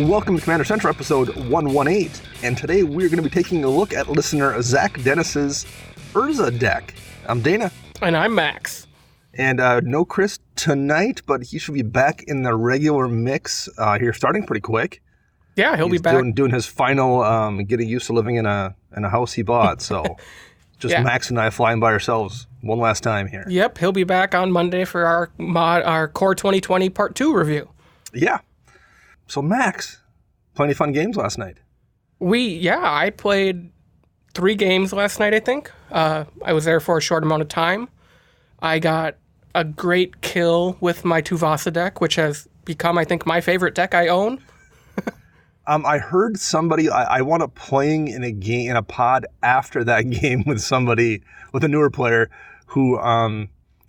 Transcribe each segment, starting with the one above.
Welcome to Commander Central episode 118, and today we're going to be taking a look at listener Zach Dennis's Urza deck. I'm Dana. And I'm Max. And no Chris tonight, but he should be back in the regular mix here starting pretty quick. Yeah, he'll be back. Doing his final getting used to living in a house he bought, so just Max and I flying by ourselves one last time here. Yep, he'll be back on Monday for our Core 2020 Part 2 review. Yeah. So Max, plenty of fun games last night. I played 3 games last night, I think. I was there for a short amount of time. I got a great kill with my Tuvasa deck, which has become, I think, my favorite deck I own. I heard somebody, I wound up playing in a pod after that game with a newer player who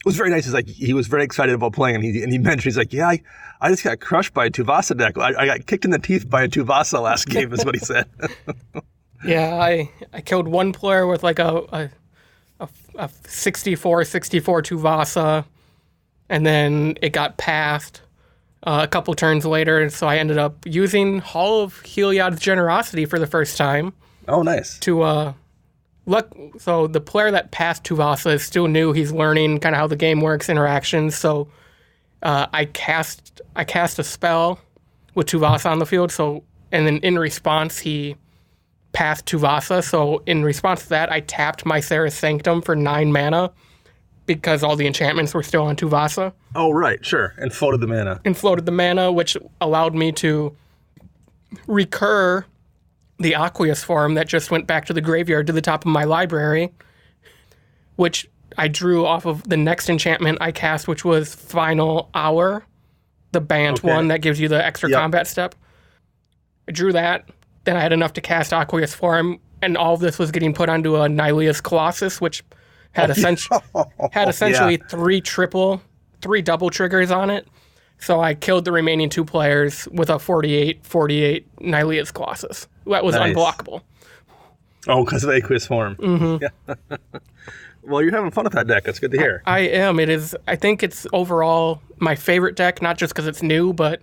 was very nice. He was very excited about playing, and he mentioned, he's like, yeah, I just got crushed by a Tuvasa deck. I got kicked in the teeth by a Tuvasa last game, is what he said. Yeah, I killed one player with like a 64 Tuvasa, and then it got passed a couple turns later, so I ended up using Hall of Heliod's Generosity for the first time. Oh, nice. So the player that passed Tuvasa is still new. He's learning kind of how the game works, interactions. So I cast a spell with Tuvasa on the field. And then in response, he passed Tuvasa. So in response to that, I tapped my Mycera's Sanctum for 9 mana because all the enchantments were still on Tuvasa. Oh, right, sure. And floated the mana. Which allowed me to recur the Aqueous form that just went back to the graveyard to the top of my library, which I drew off of the next enchantment I cast, which was Final Hour, the Bant one that gives you the extra combat step. I drew that, then I had enough to cast Aqueous form, and all of this was getting put onto a Nylea's Colossus, which had essentially 3 double triggers on it. So I killed the remaining 2 players with a 48 Nylea's Colossus. That was unblockable. Oh, because of Aqueous form. Mm-hmm. Yeah. Well, you're having fun with that deck. That's good to hear. I am. I think it's overall my favorite deck, not just because it's new, but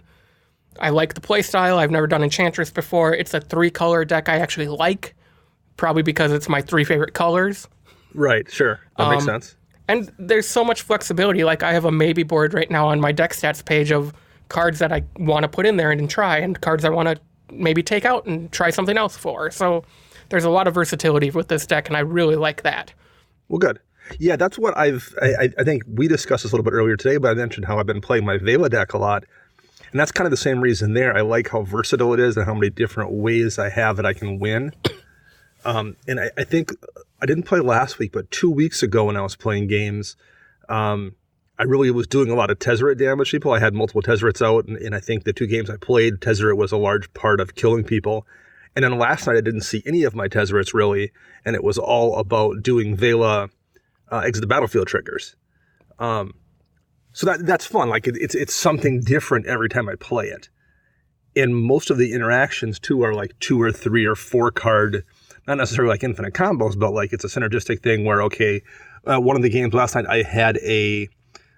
I like the play style. I've never done Enchantress before. It's a 3-color deck I actually like, probably because it's my 3 favorite colors. Right, sure. That makes sense. And there's so much flexibility. Like, I have a maybe board right now on my deck stats page of cards that I want to put in there and try, and cards I want to maybe take out and try something else for. So there's a lot of versatility with this deck, and I really like that. Well, good. Yeah, that's what I think we discussed this a little bit earlier today, but I mentioned how I've been playing my Vela deck a lot. And that's kind of the same reason there. I like how versatile it is and how many different ways I have that I can win. And I think I didn't play last week, but 2 weeks ago when I was playing games, I really was doing a lot of Tezzeret damage to people. I had multiple Tezzerets out, and I think the 2 games I played, Tezzeret was a large part of killing people. And then last night I didn't see any of my Tezzerets really, and it was all about doing Vela exit the battlefield triggers. So that's fun. Like it's something different every time I play it. And most of the interactions too are like 2 or 3 or 4 card, not necessarily like infinite combos, but like it's a synergistic thing where, one of the games last night I had a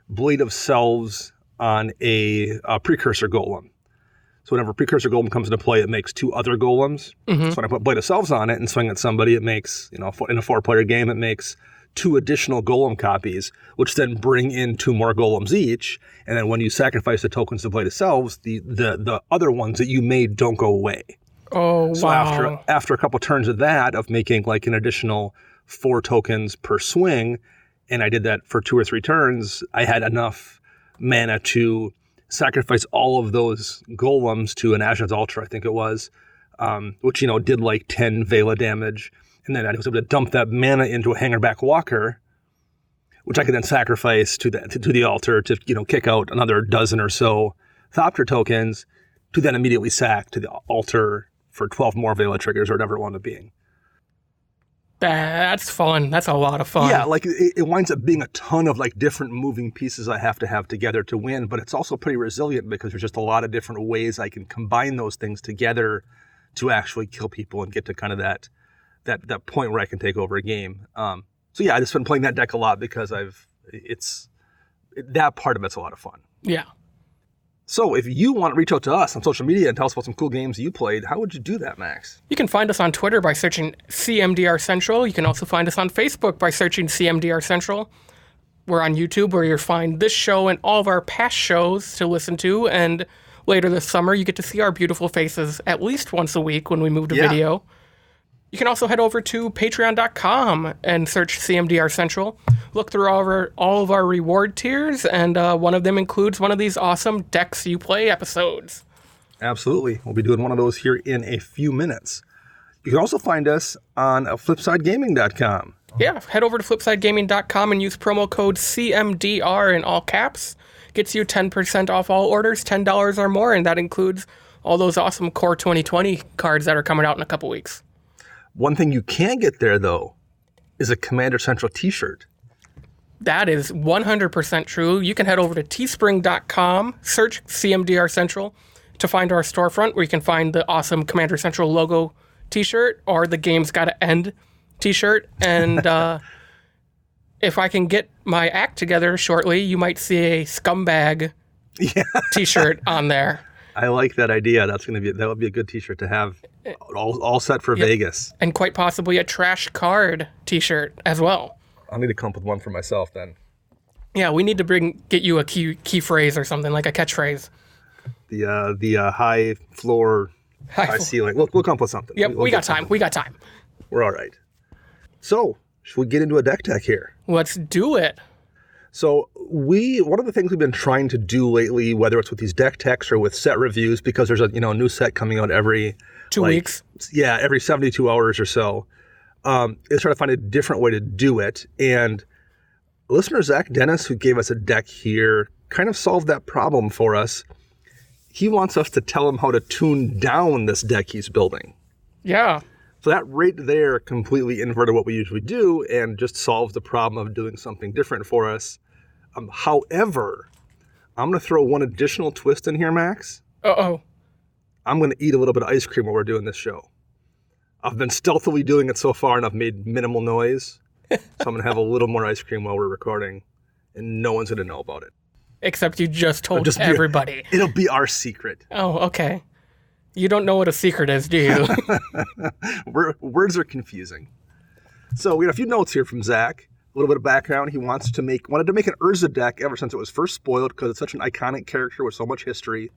Blade of Selves on a Precursor Golem. So whenever Precursor Golem comes into play, it makes 2 other golems. Mm-hmm. So when I put Blade of Selves on it and swing at somebody, it makes, in a 4-player game, it makes 2 additional golem copies, which then bring in 2 more golems each. And then when you sacrifice the tokens to Blade of Selves, the other ones that you made don't go away. Oh, so wow. After a couple turns of that, of making like an additional 4 tokens per swing, and I did that for 2 or 3 turns, I had enough mana to sacrifice all of those golems to an Ashnod's Altar, I think it was, which, did like 10 Vela damage. And then I was able to dump that mana into a Hangerback Walker, which I could then sacrifice to the altar to, kick out another dozen or so Thopter tokens, to then immediately sack to the altar for 12 more Vela triggers or whatever it wound up being. That's fun. That's a lot of fun. Yeah, like it winds up being a ton of like different moving pieces I have to have together to win, but it's also pretty resilient because there's just a lot of different ways I can combine those things together to actually kill people and get to kind of that point where I can take over a game. So yeah, I just been playing that deck a lot because that part of it's a lot of fun. Yeah. So if you want to reach out to us on social media and tell us about some cool games you played, how would you do that, Max? You can find us on Twitter by searching CMDR Central. You can also find us on Facebook by searching CMDR Central. We're on YouTube where you'll find this show and all of our past shows to listen to. And later this summer, you get to see our beautiful faces at least once a week when we move to video. You can also head over to patreon.com and search CMDR Central. Look through all of our reward tiers, and one of them includes one of these awesome Decks You Play episodes. Absolutely. We'll be doing one of those here in a few minutes. You can also find us on flipsidegaming.com. Yeah, head over to flipsidegaming.com and use promo code CMDR in all caps. Gets you 10% off all orders, $10 or more, and that includes all those awesome Core 2020 cards that are coming out in a couple weeks. One thing you can get there, though, is a Commander Central t-shirt. That is 100% true. You can head over to teespring.com, search CMDR Central to find our storefront where you can find the awesome Commander Central logo t-shirt or the Game's Gotta End t-shirt. And if I can get my act together shortly, you might see a scumbag t-shirt on there. I like that idea. That would be a good t-shirt to have all set for Vegas. And quite possibly a trash card t-shirt as well. I'll need to come up with one for myself then. Yeah, we need to get you a key phrase or something, like a catchphrase. The high floor, high ceiling. We'll come up with something. Yep, we got time. We got time. We're all right. So, should we get into a deck tech here? Let's do it. So one of the things we've been trying to do lately, whether it's with these deck techs or with set reviews, because there's a new set coming out every 2 weeks. Yeah, every 72 hours or so, is try to find a different way to do it. And listener Zach Dennis, who gave us a deck here, kind of solved that problem for us. He wants us to tell him how to tune down this deck he's building. Yeah. So that right there completely inverted what we usually do and just solves the problem of doing something different for us. However, I'm going to throw one additional twist in here, Max. Uh-oh. I'm going to eat a little bit of ice cream while we're doing this show. I've been stealthily doing it so far, and I've made minimal noise. So I'm going to have a little more ice cream while we're recording, and no one's going to know about it. Except you just told everybody. It'll be our secret. Oh, okay. You don't know what a secret is, do you? Words are confusing. So we got a few notes here from Zach. A little bit of background. He wanted to make an Urza deck ever since it was first spoiled because it's such an iconic character with so much history.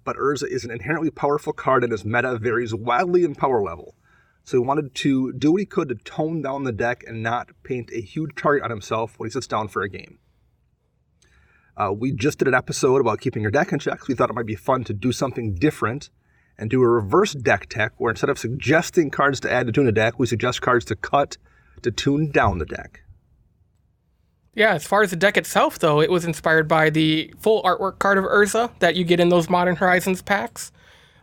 But Urza is an inherently powerful card and his meta varies wildly in power level. So he wanted to do what he could to tone down the deck and not paint a huge target on himself when he sits down for a game. We just did an episode about keeping your deck in check. So we thought it might be fun to do something different and do a reverse deck tech where instead of suggesting cards to add to tune a deck, we suggest cards to cut to tune down the deck. Yeah, as far as the deck itself, though, it was inspired by the full artwork card of Urza that you get in those Modern Horizons packs.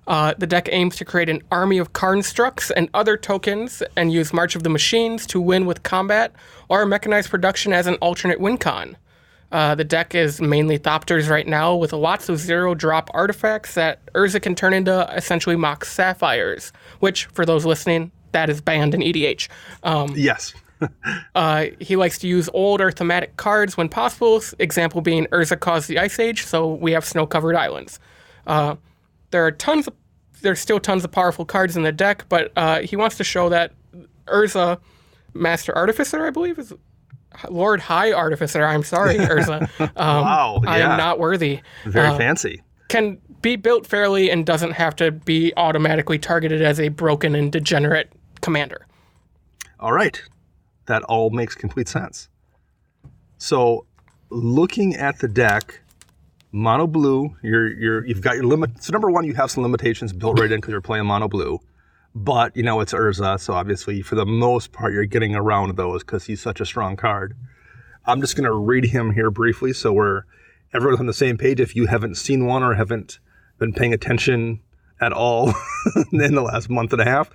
The deck aims to create an army of constructs and other tokens and use March of the Machines to win with combat or mechanized production as an alternate win con. The deck is mainly Thopters right now with lots of 0-drop artifacts that Urza can turn into essentially mock sapphires, which, for those listening, that is banned in EDH. Yes. He likes to use old or thematic cards when possible, example being Urza caused the Ice Age, so we have snow-covered islands. There's still tons of powerful cards in the deck, but he wants to show that Urza, Master Artificer, I believe, is Lord High Artificer. I'm sorry, Urza. Wow, yeah. I am not worthy. Very fancy. Can be built fairly and doesn't have to be automatically targeted as a broken and degenerate commander. All right. That all makes complete sense. So, looking at the deck, mono blue, you've got your limit. So number one, you have some limitations built right in because you're playing mono blue. But, it's Urza, so obviously, for the most part, you're getting around those because he's such a strong card. I'm just going to read him here briefly so everyone's on the same page. If you haven't seen one or haven't been paying attention at all in the last month and a half,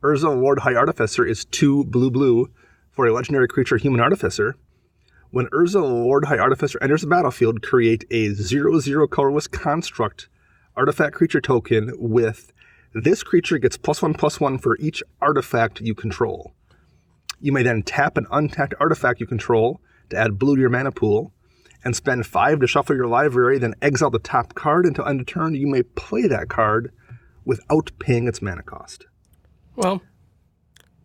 Urza Lord High Artificer is 2 blue for a legendary creature human artificer. When Urza Lord High Artificer enters the battlefield, create a 0/0 colorless construct artifact creature token with this creature gets +1/+1 for each artifact you control. You may then tap an untapped artifact you control to add blue to your mana pool, and spend 5 to shuffle your library, then exile the top card until end of turn. You may play that card without paying its mana cost. Well,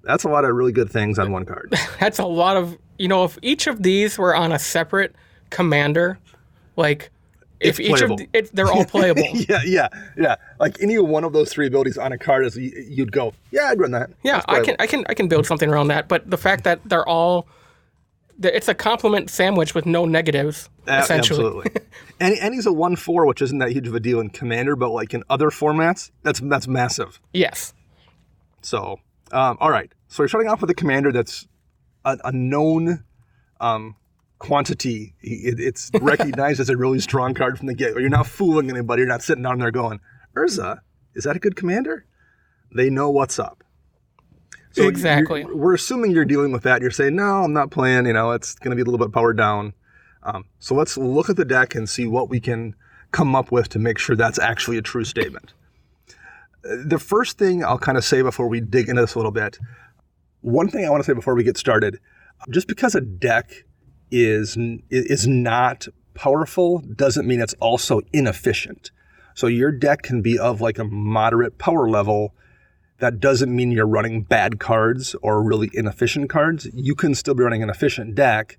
that's a lot of really good things on one card. That's a lot of, if each of these were on a separate commander, like if each playable. They're all playable. Yeah. Like any one of those 3 abilities on a card is you'd go, yeah, I'd run that. Yeah, I can build something around that. But the fact that they're all, it's a compliment sandwich with no negatives, essentially. Absolutely. And he's a 1/4, which isn't that huge of a deal in Commander, but like in other formats, that's massive. Yes. So, all right. So you're starting off with a commander that's a known quantity. It's recognized as a really strong card from the get. You're not fooling anybody. You're not sitting down there going, Urza, is that a good commander? They know what's up. So exactly. We're assuming you're dealing with that. You're saying, no, I'm not playing. It's going to be a little bit powered down. So let's look at the deck and see what we can come up with to make sure that's actually a true statement. The first thing I'll kind of say before we dig into this a little bit, one thing I want to say before we get started, just because a deck is not powerful doesn't mean it's also inefficient. So your deck can be of like a moderate power level. That doesn't mean you're running bad cards or really inefficient cards. You can still be running an efficient deck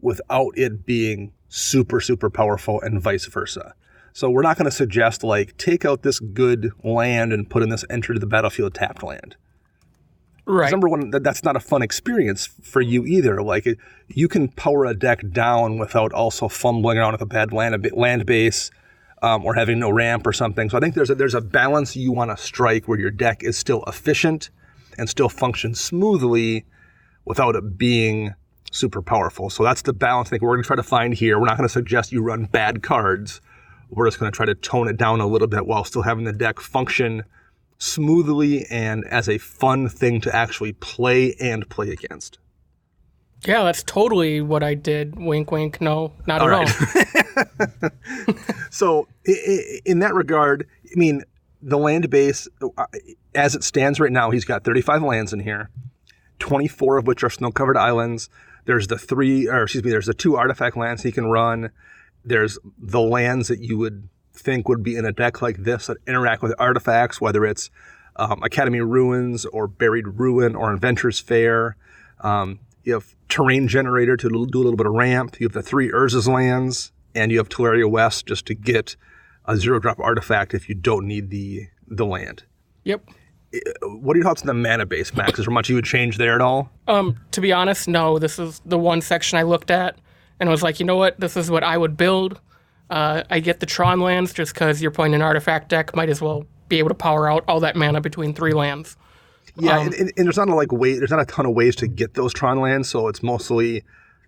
without it being super, super powerful and vice versa. So we're not going to suggest like take out this good land and put in this enter to the battlefield tapped land. Right. Number one, that's not a fun experience for you either. Like you can power a deck down without also fumbling around with a bad land base or having no ramp or something. So I think there's a balance you want to strike where your deck is still efficient and still functions smoothly without it being super powerful. So that's the balance I think we're going to try to find here. We're not going to suggest you run bad cards. We're just going to try to tone it down a little bit while still having the deck function smoothly and as a fun thing to actually play and play against. Yeah, that's totally what I did. Wink, wink. No, not at all. So in that regard, I mean, the land base, as it stands right now, he's got 35 lands in here, 24 of which are snow-covered islands. There's the 2 artifact lands he can run. There's the lands that you would think would be in a deck like this that interact with artifacts, whether it's Academy Ruins or Buried Ruin or Inventor's Fair. You have Terrain Generator to do a little bit of ramp. You have the 3 Urza's lands, and you have Teleria West just to get a 0-drop artifact if you don't need the land. Yep. What are your thoughts on the mana base, Max? Is there much you would change there at all? To be honest, no. This is the one section I looked at and was like, you know what? This is what I would build. I get the Tron lands just because you're playing an artifact deck. Might as well be able to power out all that mana between 3 lands. Yeah, and there's not there's not a ton of ways to get those Tron lands, so it's mostly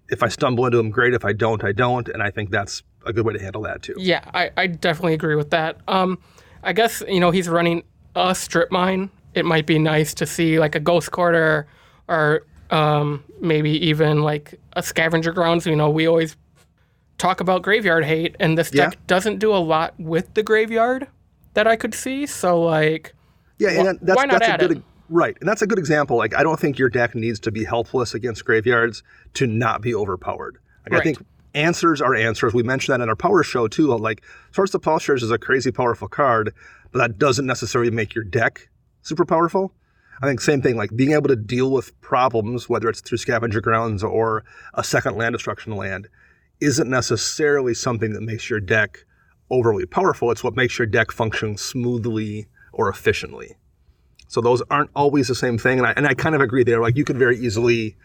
if I stumble into them, great. If I don't, I don't, and I think that's a good way to handle that too. Yeah, I definitely agree with that. I guess he's running a strip mine. It might be nice to see like a Ghost Quarter or maybe even like a Scavenger Grounds. We always talk about graveyard hate, and this deck doesn't do a lot with the graveyard that I could see. So like, why not add it? Right, and that's a good example. Like, I don't think your deck needs to be helpless against graveyards to not be overpowered. Like, I think answers are answers. We mentioned that in our power show too. Like, Swords to Plowshares is a crazy powerful card, but that doesn't necessarily make your deck super powerful. I think same thing, like being able to deal with problems, whether it's through Scavenger Grounds or a second land destruction land, isn't necessarily something that makes your deck overly powerful. It's what makes your deck function smoothly or efficiently. So those aren't always the same thing. And I kind of agree there. Like, you could very easily,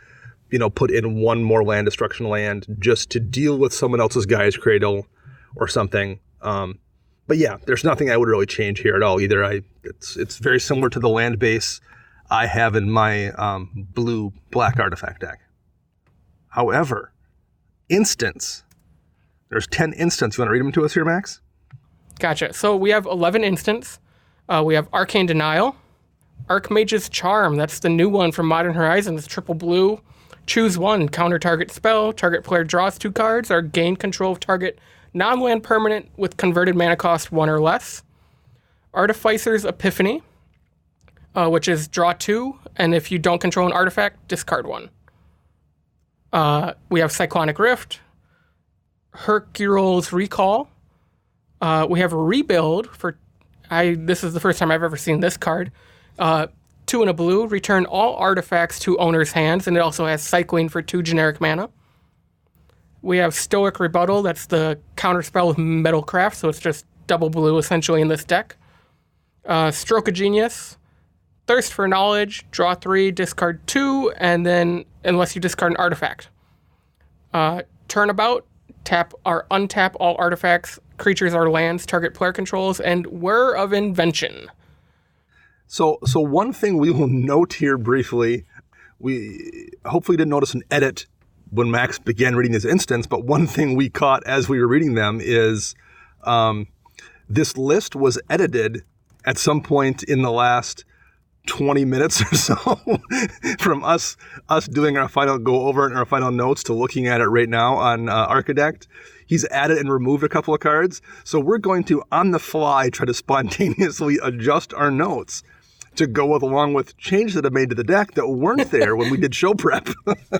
put in one more land destruction land just to deal with someone else's Gaia's Cradle or something. But yeah, there's nothing I would really change here at all either. It's very similar to the land base I have in my blue-black artifact deck. However, instants. There's 10 instants. You want to read them to us here, Max? Gotcha. So we have 11 instants. We have Arcane Denial, Archmage's Charm. That's the new one from Modern Horizons. Triple blue. Choose one. Counter target spell. Target player draws 2 cards or gain control of target non-land permanent with converted mana cost 1 or less. Artificer's Epiphany, which is draw 2, and if you don't control an artifact, discard 1. We have Cyclonic Rift, Hercule's Recall. We have a Rebuild for... This is the first time I've ever seen this card. 2 and a blue, return all artifacts to owner's hands, and it also has Cycling for 2 generic mana. We have Stoic Rebuttal, that's the counterspell with Metalcraft, so it's just double blue essentially in this deck. Stroke of Genius, Thirst for Knowledge, draw 3, discard 2, and then unless you discard an artifact. Turnabout, tap or untap all artifacts, creatures or lands, target player controls, and Whir of Invention. So one thing we will note here briefly, we hopefully didn't notice an edit when Max began reading this instance, but one thing we caught as we were reading them is this list was edited at some point in the last 20 minutes or so from us doing our final go over and our final notes to looking at it right now on Architect. He's added and removed a couple of cards. So we're going to, on the fly, try to spontaneously adjust our notes to go along with changes that have made to the deck that weren't there when we did show prep.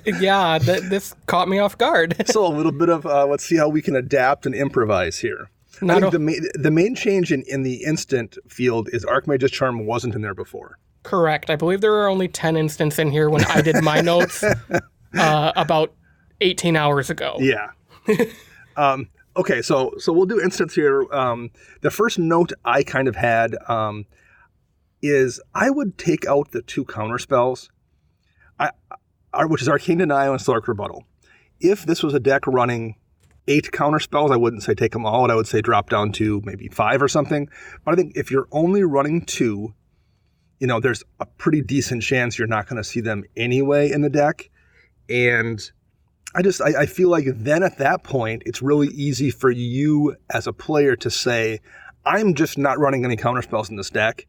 Yeah, this caught me off guard. So a little bit of, let's see how we can adapt and improvise here. I think the main change in the instant field is Archmage's Charm wasn't in there before. Correct. I believe there were only 10 instants in here when I did my notes about 18 hours ago. Yeah. Okay, so we'll do instants here. The first note I kind of had is I would take out the 2 counter spells, which is Arcane Denial and Stoic Rebuttal. If this was a deck running 8 counter spells, I wouldn't say take them all, and I would say drop down to maybe 5 or something. But I think if you're only running 2, there's a pretty decent chance you're not going to see them anyway in the deck. And I feel like then at that point, it's really easy for you as a player to say, I'm just not running any counter spells in this deck.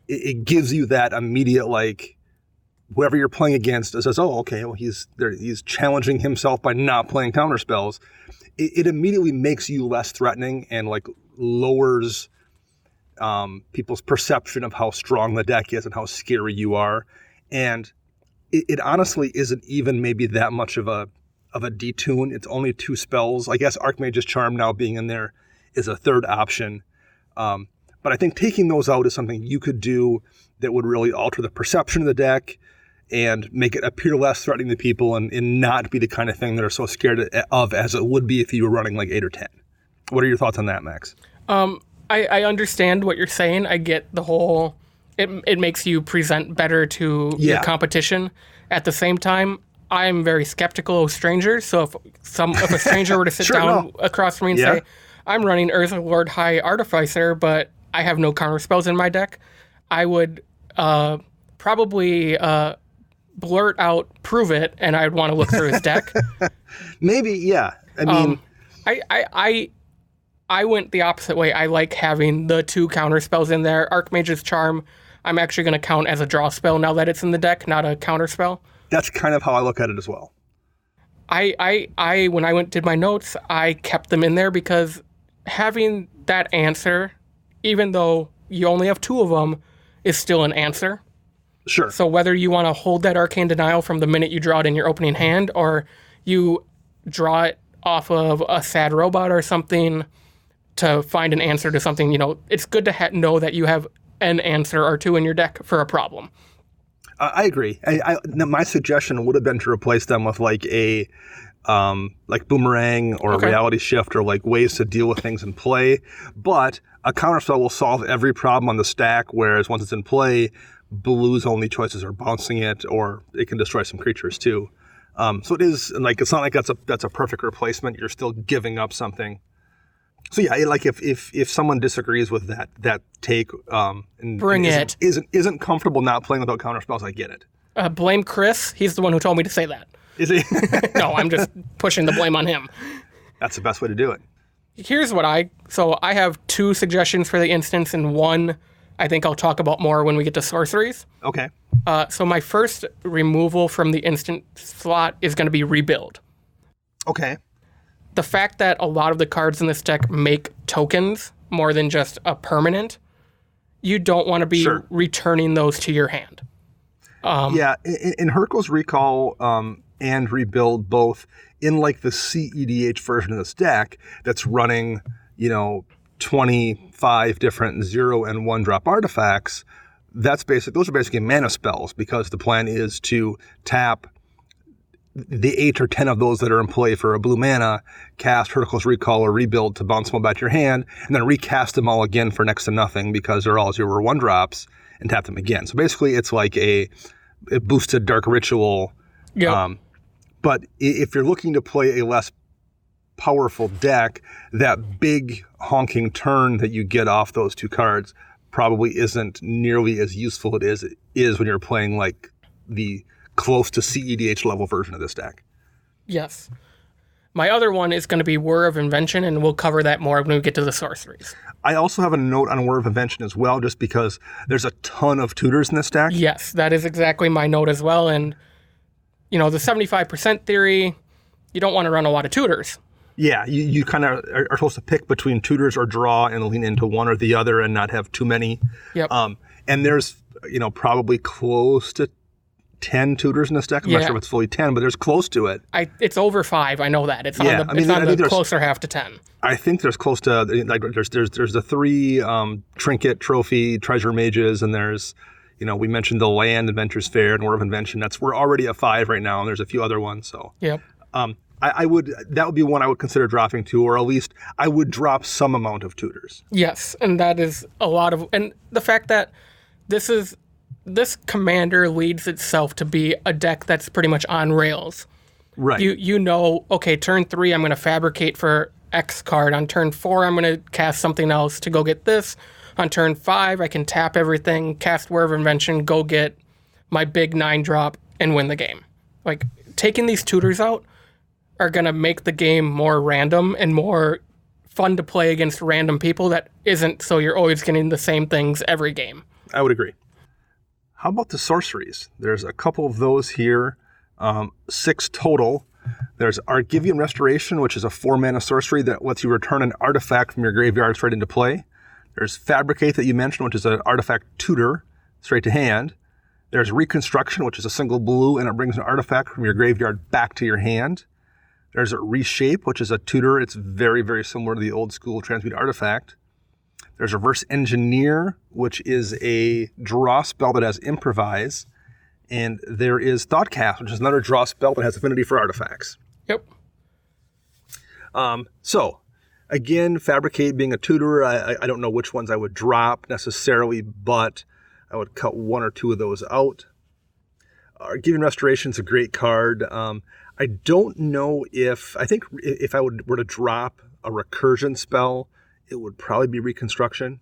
It gives you that immediate, like, whoever you're playing against says, oh, okay, well, he's challenging himself by not playing counter spells. It immediately makes you less threatening and, like, lowers people's perception of how strong the deck is and how scary you are. And it honestly isn't even maybe that much of a detune. It's only 2 spells. I guess Archmage's Charm now being in there is a third option. But I think taking those out is something you could do that would really alter the perception of the deck and make it appear less threatening to people and not be the kind of thing they're so scared of as it would be if you were running like 8 or 10. What are your thoughts on that, Max? I understand what you're saying. I get the whole, it makes you present better to your competition. At the same time, I'm very skeptical of strangers. So if a stranger were to sit down across from me and say, I'm running Urza Lord High Artificer, but I have no counter spells in my deck, I would probably blurt out, prove it, and I'd want to look through his deck. Maybe, yeah. I mean, I went the opposite way. I like having the 2 counter spells in there. Archmage's Charm, I'm actually going to count as a draw spell now that it's in the deck, not a counter spell. That's kind of how I look at it as well. When I did my notes, I kept them in there because having that answer, even though you only have 2 of them, is still an answer. Sure. So whether you want to hold that Arcane Denial from the minute you draw it in your opening hand, or you draw it off of a sad robot or something to find an answer to something, it's good to know that you have an answer or 2 in your deck for a problem. I agree. My suggestion would have been to replace them with like a like Boomerang or a Reality Shift or like ways to deal with things in play. But a counterspell will solve every problem on the stack, whereas once it's in play, blue's only choices are bouncing it, or it can destroy some creatures too. So it is like, it's not like that's a perfect replacement. You're still giving up something. So yeah, like if someone disagrees with that take, and Bring it. isn't comfortable not playing without counterspells, I get it. Blame Chris. He's the one who told me to say that. Is he? No, I'm just pushing the blame on him. That's the best way to do it. Here's what I have 2 suggestions for the instance, and one I think I'll talk about more when we get to sorceries. Okay. So my first removal from the instant slot is going to be Rebuild. Okay. The fact that a lot of the cards in this deck make tokens more than just a permanent, you don't want to be returning those to your hand. In Hercule's Recall, and rebuild both in like the CEDH version of this deck that's running, 25 different 0 and 1 drop artifacts. Those are basically mana spells, because the plan is to tap the 8 or 10 of those that are in play for a blue mana, cast Hercules Recall or Rebuild to bounce them all back to your hand, and then recast them all again for next to nothing because they're all 0 or 1 drops, and tap them again. So basically it's like a boosted Dark Ritual. Yep. But if you're looking to play a less powerful deck, that big honking turn that you get off those 2 cards probably isn't nearly as useful as it is when you're playing like the close to CEDH level version of this deck. Yes. My other one is going to be Whir of Invention, and we'll cover that more when we get to the sorceries. I also have a note on Whir of Invention as well, just because there's a ton of tutors in this deck. Yes, that is exactly my note as well. And, the 75% theory, you don't want to run a lot of tutors. Yeah, you kind of are supposed to pick between tutors or draw and lean into one or the other and not have too many. Yep. And there's, probably close to 10 tutors in this deck. I'm not sure if it's fully 10, but there's close to it. It's over 5. I know that. It's on the closer half to 10. I think there's close to, like, there's the 3 trinket, trophy, treasure mages, and there's, we mentioned the land, Adventures Fair, and War of Invention. We're already at 5 right now, and there's a few other ones. So yep. That would be one I would consider dropping to, or at least I would drop some amount of tutors. Yes, and that is a lot of, and the fact that this commander leads itself to be a deck that's pretty much on rails. Right. Okay, turn 3, I'm going to fabricate for X card. On turn 4, I'm going to cast something else to go get this. On turn 5, I can tap everything, cast Whir of Invention, go get my big 9-drop, and win the game. Like, taking these tutors out are going to make the game more random and more fun to play against random people that isn't so you're always getting the same things every game. I would agree. How about the sorceries? There's a couple of those here, 6 total. There's Argivian Restoration, which is a 4-mana sorcery that lets you return an artifact from your graveyard straight into play. There's Fabricate that you mentioned, which is an artifact tutor straight to hand. There's Reconstruction, which is a single blue, and it brings an artifact from your graveyard back to your hand. There's a Reshape, which is a tutor. It's very, very similar to the old school Transmute artifact. There's Reverse Engineer, which is a draw spell that has Improvise. And there is Thoughtcast, which is another draw spell that has affinity for artifacts. Yep. So, again, Fabricate being a tutor, I don't know which ones I would drop necessarily, but I would cut 1 or 2 of those out. Argivian Restoration is a great card. I don't know I think if I were to drop a recursion spell, it would probably be Reconstruction,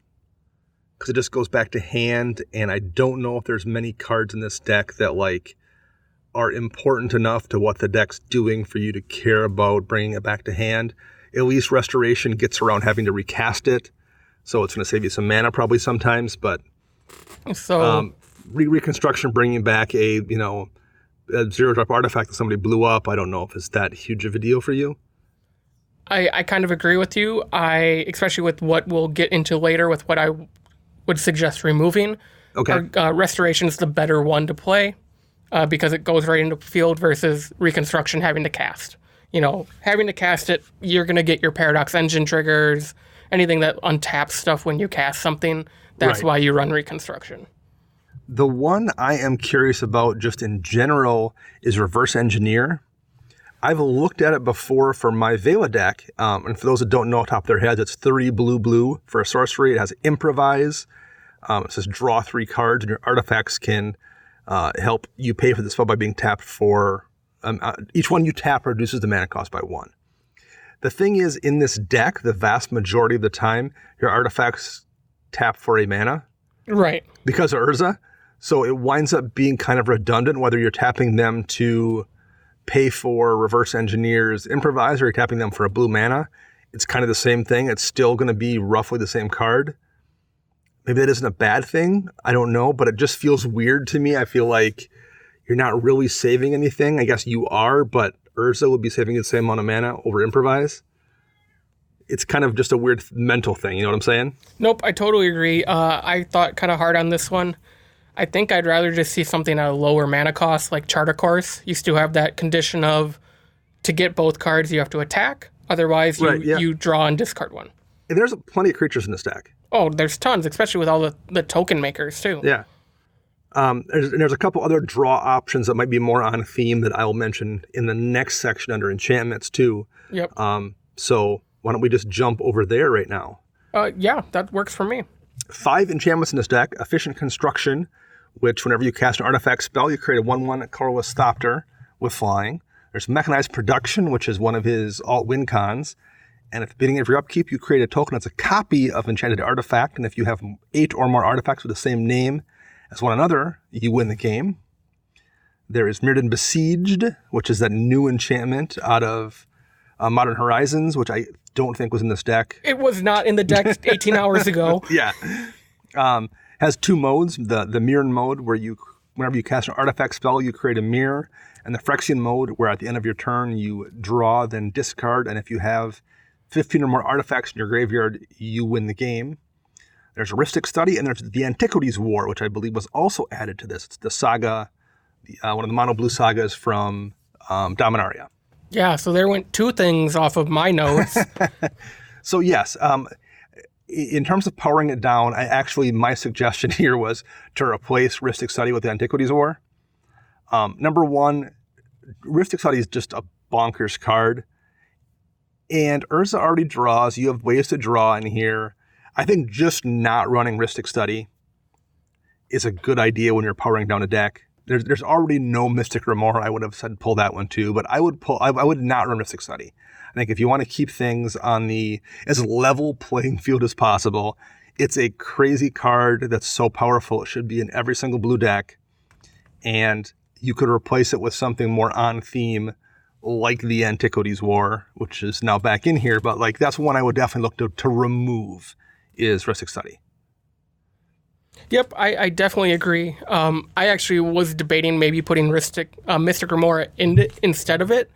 because it just goes back to hand, and I don't know if there's many cards in this deck that are important enough to what the deck's doing for you to care about bringing it back to hand. At least Restoration gets around having to recast it, so it's going to save you some mana probably sometimes, but so Reconstruction bringing back a 0-drop artifact that somebody blew up, I don't know if it's that huge of a deal for you. I kind of agree with you. Especially with what we'll get into later with what I would suggest removing. Okay. Restoration's the better one to play because it goes right into field versus Reconstruction having to cast. Having to cast it, you're going to get your Paradox Engine triggers, anything that untaps stuff when you cast something. That's why you run Reconstruction. The one I am curious about just in general is Reverse Engineer. I've looked at it before for my Vela deck, and for those that don't know off the top of their heads, it's 3 blue for a sorcery. It has Improvise. It says draw 3 cards, and your artifacts can help you pay for the spell by being tapped for... each one you tap reduces the mana cost by 1. The thing is, in this deck, the vast majority of the time, your artifacts tap for a mana. Right. Because of Urza. So it winds up being kind of redundant whether you're tapping them to pay for Reverse Engineer's Improvise or you're tapping them for a blue mana. It's kind of the same thing. It's still going to be roughly the same card. Maybe that isn't a bad thing. I don't know, but it just feels weird to me. I feel like you're not really saving anything. I guess you are, but Urza would be saving the same amount of mana over Improvise. It's kind of just a weird mental thing. You know what I'm saying? Nope, I totally agree. I thought kind of hard on this one. I think I'd rather just see something at a lower mana cost, like Charter Course. You still have that condition of, to get both cards, you have to attack. Otherwise, you draw and discard one. And there's plenty of creatures in this deck. Oh, there's tons, especially with all the token makers, too. Yeah. There's a couple other draw options that might be more on theme that I'll mention in the next section under enchantments, too. Yep. So why don't we just jump over there right now? Yeah, that works for me. 5 enchantments in this deck. Efficient Construction, which whenever you cast an artifact spell, you create a 1/1 colorless Thopter with flying. There's Mechanized Production, which is one of his alt-win cons. And at the beginning of your upkeep, you create a token that's a copy of Enchanted Artifact. And if you have 8 or more artifacts with the same name as one another, you win the game. There is Mirrodin Besieged, which is that new enchantment out of Modern Horizons, which I don't think was in this deck. It was not in the deck 18 hours ago. Yeah. Has 2 modes. The Mirror mode, where whenever you cast an artifact spell, you create a mirror. And the Phyrexian mode, where at the end of your turn, you draw, then discard. And if you have 15 or more artifacts in your graveyard, you win the game. There's a Rhystic Study, and there's the Antiquities War, which I believe was also added to this. It's the saga, one of the mono blue sagas from Dominaria. Yeah, so there went 2 things off of my notes. So yes, in terms of powering it down, my suggestion here was to replace Rhystic Study with the Antiquities War. Number 1, Rhystic Study is just a bonkers card. And Urza already draws. You have ways to draw in here. I think just not running Rhystic Study is a good idea when you're powering down a deck. There's already no Mystic Remora. I would have said pull that one too, but I would not run Rhystic Study. I think if you want to keep things on as level playing field as possible, it's a crazy card that's so powerful. It should be in every single blue deck. And you could replace it with something more on theme, like the Antiquities War, which is now back in here. But that's one I would definitely look to remove, is Rhystic Study. Yep, I definitely agree. I actually was debating maybe putting Mystic Remora instead of it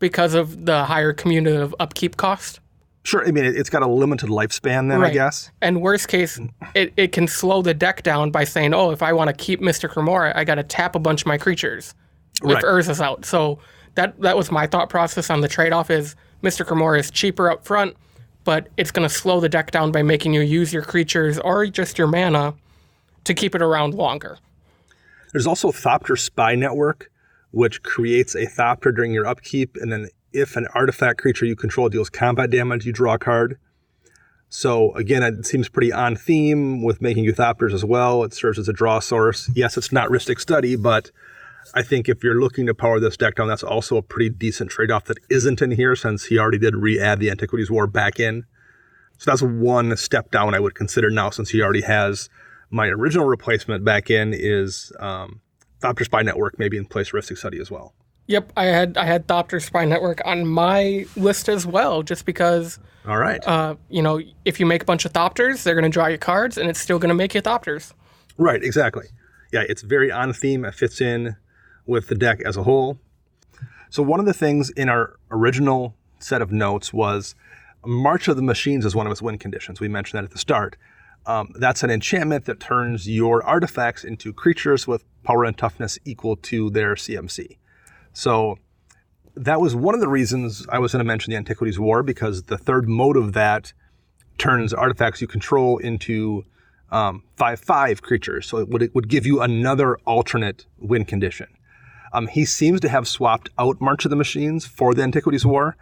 because of the higher cumulative upkeep cost. Sure, I mean, it's got a limited lifespan then, right. I guess. And worst case, it can slow the deck down by saying, oh, if I want to keep Mystic Remora, I got to tap a bunch of my creatures if Urza's out. So that was my thought process on the trade-off is Mystic Remora is cheaper up front, but it's going to slow the deck down by making you use your creatures or just your mana to keep it around longer. There's also Thopter Spy Network, which creates a Thopter during your upkeep, and then if an artifact creature you control deals combat damage, you draw a card. So again, it seems pretty on theme with making you Thopters as well. It serves as a draw source. Yes, it's not Rhystic Study, but I think if you're looking to power this deck down, that's also a pretty decent trade-off that isn't in here since he already did re-add the Antiquities War back in. So that's one step down I would consider now since he already has my original replacement back in is Thopter Spy Network, maybe in place of Rhystic Study as well. Yep, I had Thopter Spy Network on my list as well, just because. All right. If you make a bunch of Thopters, they're going to draw you cards, and it's still going to make you Thopters. Right, exactly. Yeah, it's very on theme. It fits in with the deck as a whole. So one of the things in our original set of notes was March of the Machines is one of its win conditions. We mentioned that at the start. That's an enchantment that turns your artifacts into creatures with power and toughness equal to their CMC. So that was one of the reasons I was going to mention the Antiquities War, because the third mode of that turns artifacts you control into 5/5 creatures. So it would give you another alternate win condition. He seems to have swapped out March of the Machines for the Antiquities War,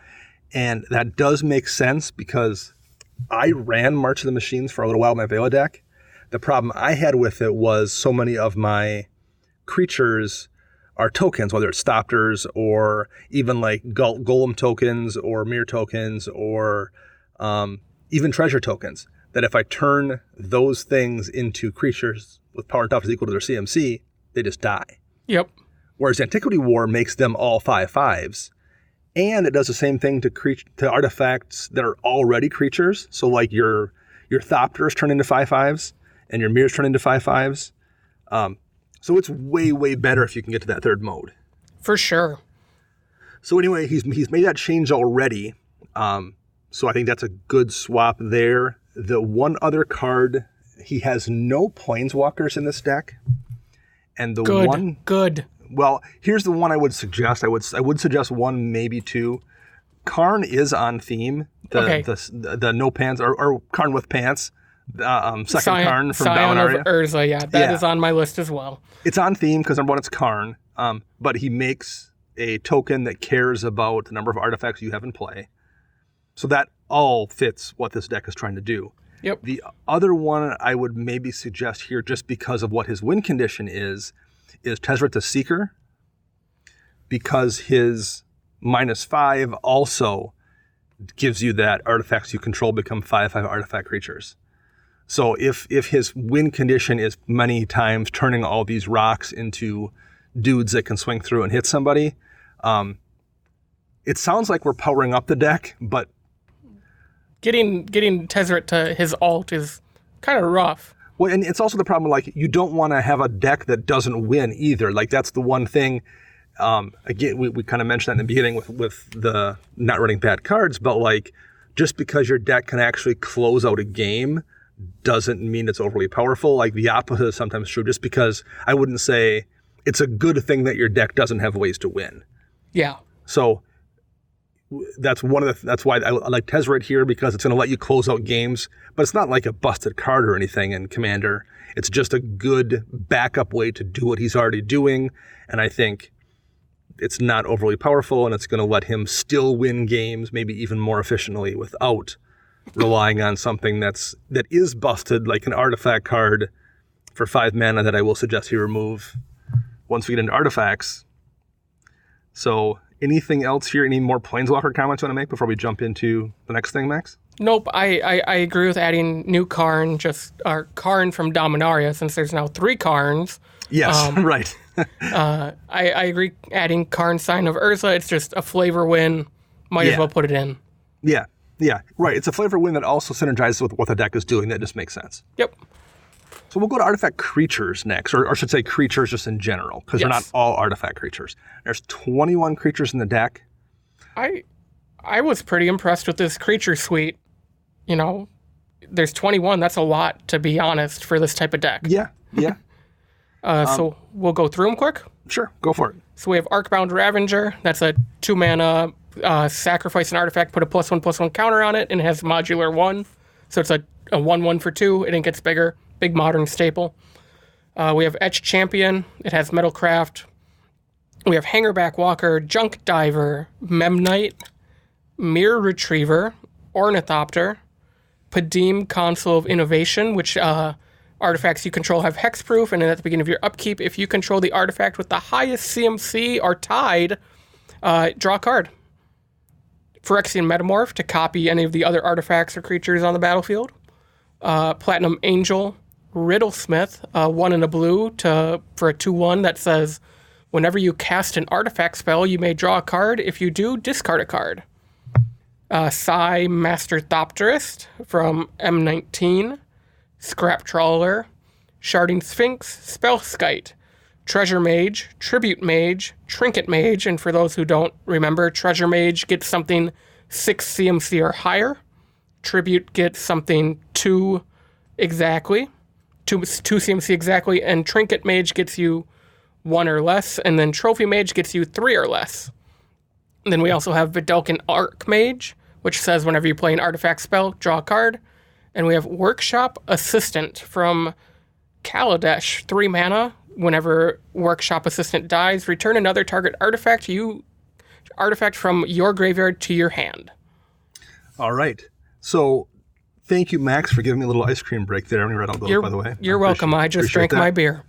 and that does make sense because I ran March of the Machines for a little while in my Vela deck. The problem I had with it was so many of my creatures are tokens, whether it's Thopters or even like Golem tokens or Mirror tokens or even Treasure tokens, that if I turn those things into creatures with power and toughness equal to their CMC, they just die. Yep. Whereas Antiquity War makes them all 5/5s. And it does the same thing to artifacts that are already creatures. So like your Thopters turn into 5/5s and your Mirrors turn into 5/5s. So it's way, way better if you can get to that third mode. For sure. So anyway, he's made that change already. So I think that's a good swap there. The one other card, he has no Planeswalkers in this deck. And the Good. Well, here's the one I would suggest. I would suggest one, maybe two. Karn is on theme. The no pants or Karn with pants. Second Karn from Scion of Dominaria. Urza, yeah. That is on my list as well. It's on theme because number one, it's Karn. But he makes a token that cares about the number of artifacts you have in play. So that all fits what this deck is trying to do. Yep. The other one I would maybe suggest here, just because of what his win condition is Tezzeret the Seeker, because his -5 also gives you that artifacts you control become 5/5 artifact creatures. So if his win condition is many times turning all these rocks into dudes that can swing through and hit somebody, it sounds like we're powering up the deck, but getting Tezzeret to his alt is kind of rough. Well, and it's also the problem, like, you don't want to have a deck that doesn't win either. Like, that's the one thing, again, we kind of mentioned that in the beginning with the not running bad cards, but, like, just because your deck can actually close out a game doesn't mean it's overly powerful. Like, the opposite is sometimes true, just because I wouldn't say it's a good thing that your deck doesn't have ways to win. Yeah. So that's why I like Tezzeret here, because it's going to let you close out games, but it's not like a busted card or anything in Commander. It's just a good backup way to do what he's already doing, and I think it's not overly powerful, and it's going to let him still win games, maybe even more efficiently, without relying on something that is busted, like an artifact card for 5 mana that I will suggest he remove once we get into artifacts. So anything else here? Any more Planeswalker comments you want to make before we jump into the next thing, Max? Nope, I agree with adding new Karn, Karn from Dominaria, since there's now 3 Karns. Yes, right. I agree adding Karn Sign of Urza. It's just a flavor win. Might as well put it in. Yeah, right. It's a flavor win that also synergizes with what the deck is doing. That just makes sense. Yep. So we'll go to artifact creatures next, or I should say creatures just in general, because they're not all artifact creatures. There's 21 creatures in the deck. I was pretty impressed with this creature suite. You know, there's 21. That's a lot, to be honest, for this type of deck. Yeah. So we'll go through them quick. Sure, go for it. So we have Arcbound Ravager. That's a 2-mana sacrifice an artifact, put a +1/+1 counter on it, and it has modular 1. So it's a 1/1 for 2, and it gets bigger. Big modern staple. We have Etched Champion. It has Metalcraft. We have Hangerback Walker, Junk Diver, Memnite, Mirror Retriever, Ornithopter, Padim Console of Innovation, which artifacts you control have hexproof, and at the beginning of your upkeep, if you control the artifact with the highest CMC or tied, draw a card. Phyrexian Metamorph to copy any of the other artifacts or creatures on the battlefield. Platinum Angel, Riddlesmith, 1 in a blue for a 2/1 that says, whenever you cast an artifact spell, you may draw a card. If you do, discard a card. Psy Master Thopterist from M19, Scrap Trawler, Sharding Sphinx, Spellskite, Treasure Mage, Tribute Mage, Trinket Mage, and for those who don't remember, Treasure Mage gets something 6 CMC or higher. Tribute gets something 2 exactly, 2 CMC exactly, and Trinket Mage gets you 1 or less, and then Trophy Mage gets you 3 or less. And then we also have Vidalcan Archmage, which says whenever you play an artifact spell, draw a card. And we have Workshop Assistant from Kaladesh, 3 mana. Whenever Workshop Assistant dies, return another target artifact from your graveyard to your hand. All right. So thank you, Max, for giving me a little ice cream break there. I only read all those, by the way. You're welcome. I just drank my beer.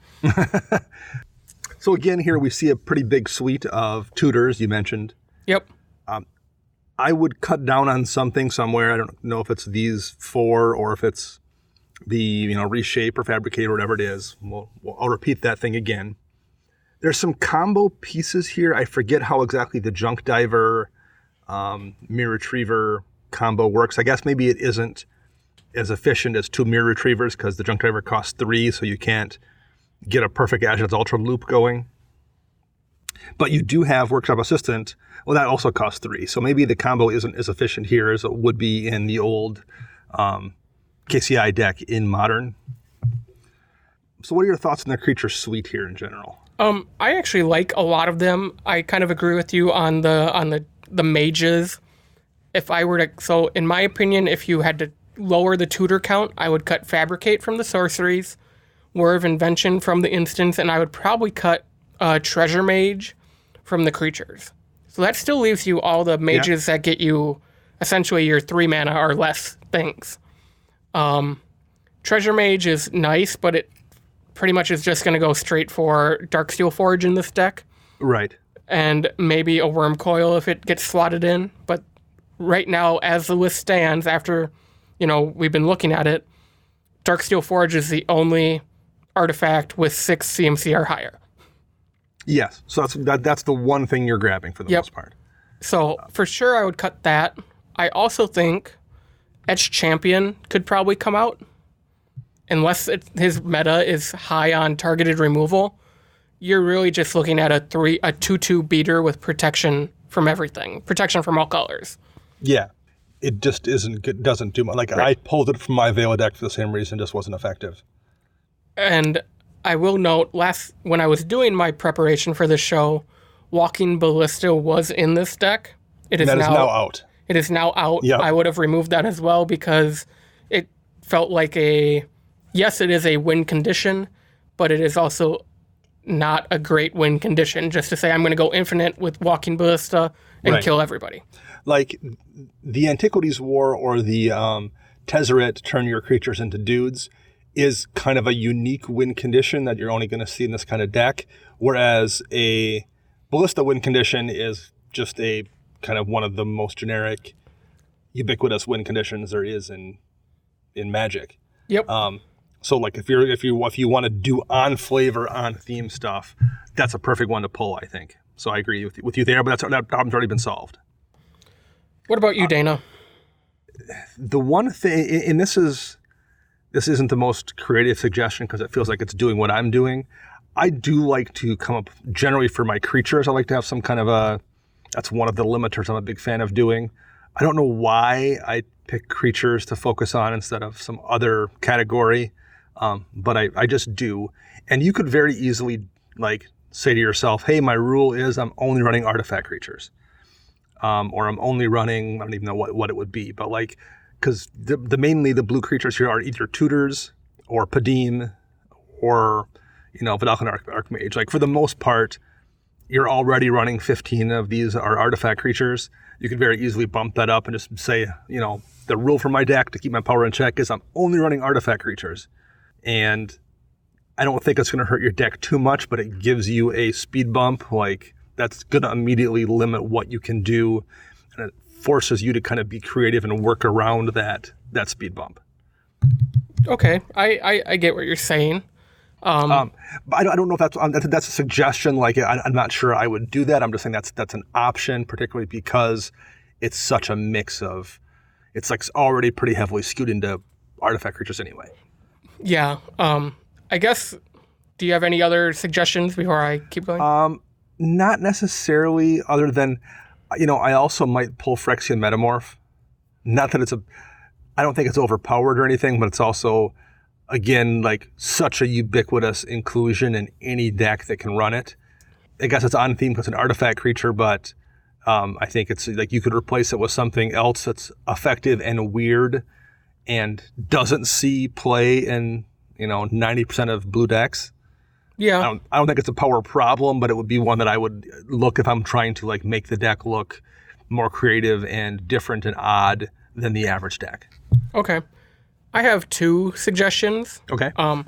So again, here we see a pretty big suite of tutors you mentioned. Yep. I would cut down on something somewhere. I don't know if it's these 4 or if it's the reshape or fabricate or whatever it is. I'll repeat that thing again. There's some combo pieces here. I forget how exactly the Junk Diver, Mirror Retriever combo works. I guess maybe it isn't as efficient as 2 Mirror Retrievers because the Junk Diver costs 3, so you can't get a perfect Ashes Ultra loop going. But you do have Workshop Assistant. Well, that also costs 3. So maybe the combo isn't as efficient here as it would be in the old KCI deck in Modern. So what are your thoughts on the creature suite here in general? I actually like a lot of them. I kind of agree with you on the mages. If I were to, so in my opinion, if you had to lower the tutor count, I would cut Fabricate from the sorceries, War of Invention from the instants, and I would probably cut Treasure Mage from the creatures. So that still leaves you all the mages that get you essentially your 3 mana or less things. Treasure Mage is nice, but it pretty much is just going to go straight for Darksteel Forge in this deck. Right. And maybe a Worm Coil if it gets slotted in. But right now, as the list stands, after, we've been looking at it, Darksteel Forge is the only artifact with 6 CMC or higher. Yes. So that's the one thing you're grabbing for the most part. So for sure, I would cut that. I also think Etched Champion could probably come out. Unless his meta is high on targeted removal, you're really just looking at a 2/2 beater with protection from everything, protection from all colors. Yeah, it just isn't good, doesn't do much. Like right. I pulled it from my Vela deck for the same reason, just wasn't effective. And I will note, when I was doing my preparation for this show, Walking Ballista was in this deck. It is now out. It is now out. Yep. I would have removed that as well because it felt like yes, it is a win condition, but it is also not a great win condition. Just to say I'm going to go infinite with Walking Ballista and kill everybody. Like the Antiquities War or the Tezzeret, turn your creatures into dudes, is kind of a unique win condition that you're only going to see in this kind of deck, whereas a Ballista win condition is just a kind of one of the most generic, ubiquitous win conditions there is in Magic. Yep. So like if you want to do on flavor, on theme stuff, that's a perfect one to pull, I think. So I agree with you there, but that problem's already been solved. What about you, Dana? The one thing, and this isn't the most creative suggestion because it feels like it's doing what I'm doing. I do like to come up, generally for my creatures, I like to have some kind of that's one of the limiters I'm a big fan of doing. I don't know why I pick creatures to focus on instead of some other category, but I just do. And you could very easily say to yourself, hey, my rule is I'm only running artifact creatures. Or I'm only running, I don't even know what it would be, but because mainly the blue creatures here are either tutors or Padim or, Vedalken Archmage. For the most part, you're already running 15 of these are artifact creatures. You could very easily bump that up and just say, the rule for my deck to keep my power in check is I'm only running artifact creatures. And I don't think it's going to hurt your deck too much, but it gives you a speed bump. That's going to immediately limit what you can do. And it forces you to kind of be creative and work around that speed bump. Okay, I get what you're saying. But I don't know if that's a suggestion. I'm not sure I would do that. I'm just saying that's an option, particularly because it's such a mix of, it's already pretty heavily skewed into artifact creatures anyway. Yeah. I guess, do you have any other suggestions before I keep going? Not necessarily, other than, I also might pull Phyrexian Metamorph. Not that I don't think it's overpowered or anything, but it's also, again, such a ubiquitous inclusion in any deck that can run it. I guess it's on theme because it's an artifact creature, but I think it's you could replace it with something else that's effective and weird and doesn't see play in, 90% of blue decks. Yeah. I don't think it's a power problem, but it would be one that I would look if I'm trying to make the deck look more creative and different and odd than the average deck. Okay. I have 2 suggestions. Okay. I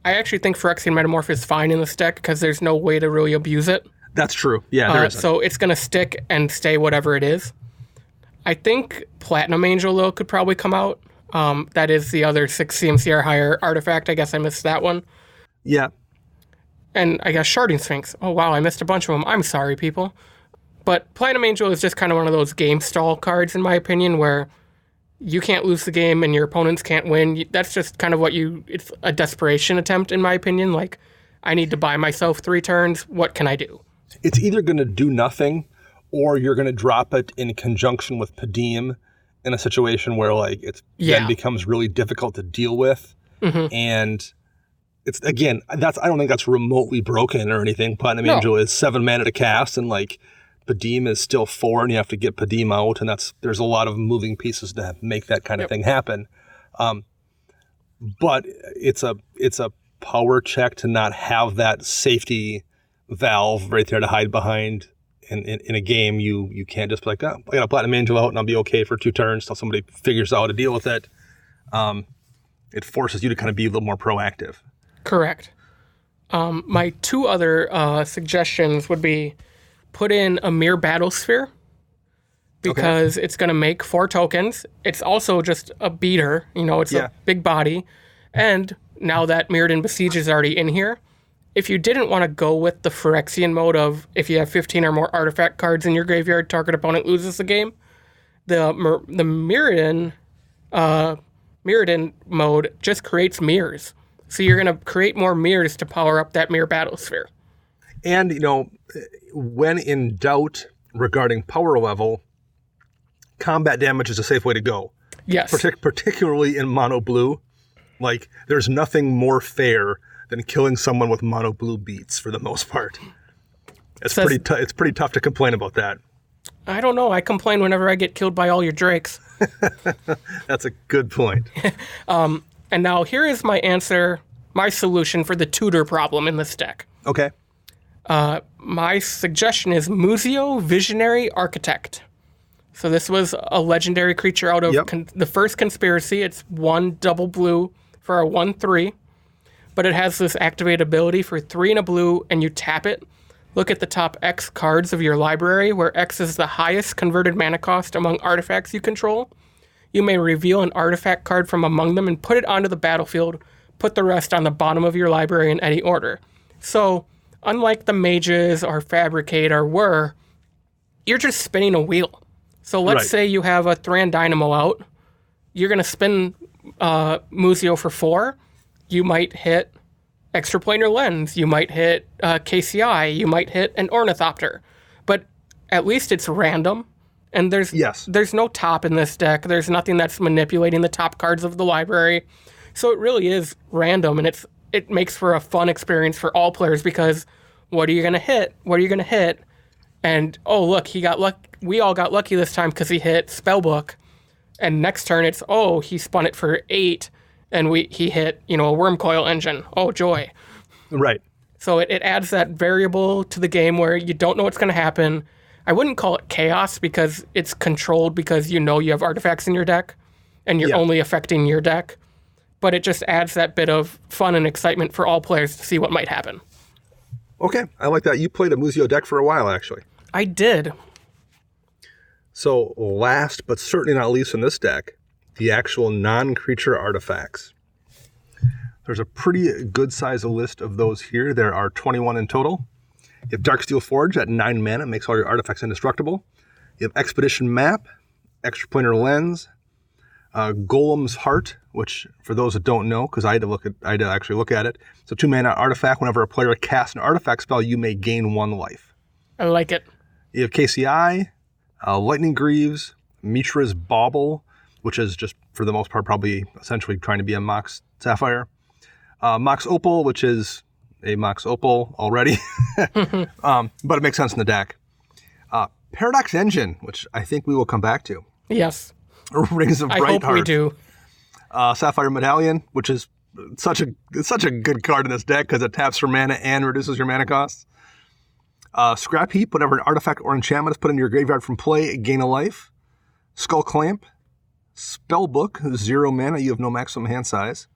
actually think Phyrexian Metamorph is fine in this deck because there's no way to really abuse it. That's true. Yeah, there isn't. So it's going to stick and stay whatever it is. I think Platinum Angel, though, could probably come out. That is the other 6 CMC or higher artifact. I guess I missed that one. Yeah. And I guess Sharding Sphinx. Oh, wow, I missed a bunch of them. I'm sorry, people. But Platinum Angel is just kind of one of those game stall cards, in my opinion, where you can't lose the game and your opponents can't win. That's just kind of it's a desperation attempt, in my opinion. I need to buy myself 3 turns. What can I do? It's either going to do nothing or you're going to drop it in conjunction with Padim in a situation where then becomes really difficult to deal with. And it's, again, I don't think that's remotely broken or anything. Platinum No. Angel is 7 mana to cast, and like Padim is still 4, and you have to get Padim out, and there's a lot of moving pieces to make that kind of thing happen. But it's a power check to not have that safety valve right there to hide behind. In a game, you can't just be like, oh, I got a Platinum Angel out and I'll be okay for 2 turns till somebody figures out how to deal with it. It forces you to kind of be a little more proactive. Correct. My 2 other suggestions would be put in a Mirror Battlesphere, because it's going to make 4 tokens. It's also just a beater, it's a big body. And now that Mirrored and Besiege is already in here, if you didn't want to go with the Phyrexian mode of if you have 15 or more artifact cards in your graveyard, target opponent loses the game, the Mirrodin mode just creates mirrors. So you're going to create more mirrors to power up that Mirror Battlesphere. And, when in doubt regarding power level, combat damage is a safe way to go. Yes. Particularly in mono blue. Like, there's nothing more fair than killing someone with mono blue beats for the most part. It's pretty tough to complain about that. I don't know. I complain whenever I get killed by all your Drakes. That's a good point. And now here is my answer, my solution for the tutor problem in this deck. Okay. My suggestion is Muzio Visionary Architect. So this was a legendary creature out of the first Conspiracy. It's 1 double blue for a 1/3. But it has this activate ability for 3 and a blue, and you tap it. Look at the top X cards of your library, where X is the highest converted mana cost among artifacts you control. You may reveal an artifact card from among them and put it onto the battlefield. Put the rest on the bottom of your library in any order. So, unlike the Mages or Fabricate or Whir, you're just spinning a wheel. So let's say you have a Thran Dynamo out. You're going to spin Muzio for 4. You might hit Extraplanar Lens. You might hit KCI. You might hit an Ornithopter. But at least it's random. And there's no top in this deck. There's nothing that's manipulating the top cards of the library. So it really is random, and it makes for a fun experience for all players, because what are you going to hit? What are you going to hit? And, oh, look, he got lucky. We all got lucky this time because he hit Spellbook. And next turn it's, oh, he spun it for 8. And he hit, a Wormcoil Engine. Oh, joy. Right. So it adds that variable to the game where you don't know what's going to happen. I wouldn't call it chaos, because it's controlled, because you have artifacts in your deck and you're only affecting your deck. But it just adds that bit of fun and excitement for all players to see what might happen. Okay, I like that. You played a Muzio deck for a while, actually. I did. So last but certainly not least in this deck, the actual non-creature artifacts. There's a pretty good size list of those here. There are 21 in total. You have Darksteel Forge at 9 mana, makes all your artifacts indestructible. You have Expedition Map, Extraplanar Lens, Golem's Heart, which for those that don't know, because I had to actually look at it. So 2 mana artifact. Whenever a player casts an artifact spell, you may gain 1 life. I like it. You have KCI, Lightning Greaves, Mishra's Bauble, which is just, for the most part, probably essentially trying to be a Mox Sapphire. Mox Opal, which is a Mox Opal already, but it makes sense in the deck. Paradox Engine, which I think we will come back to. Yes. Rings of Bright Heart. I hope we do. Sapphire Medallion, which is such a good card in this deck because it taps for mana and reduces your mana costs. Scrap Heap, whenever an artifact or enchantment is put into your graveyard from play, gain a life. Skull Clamp. Spellbook, 0 mana, you have no maximum hand size.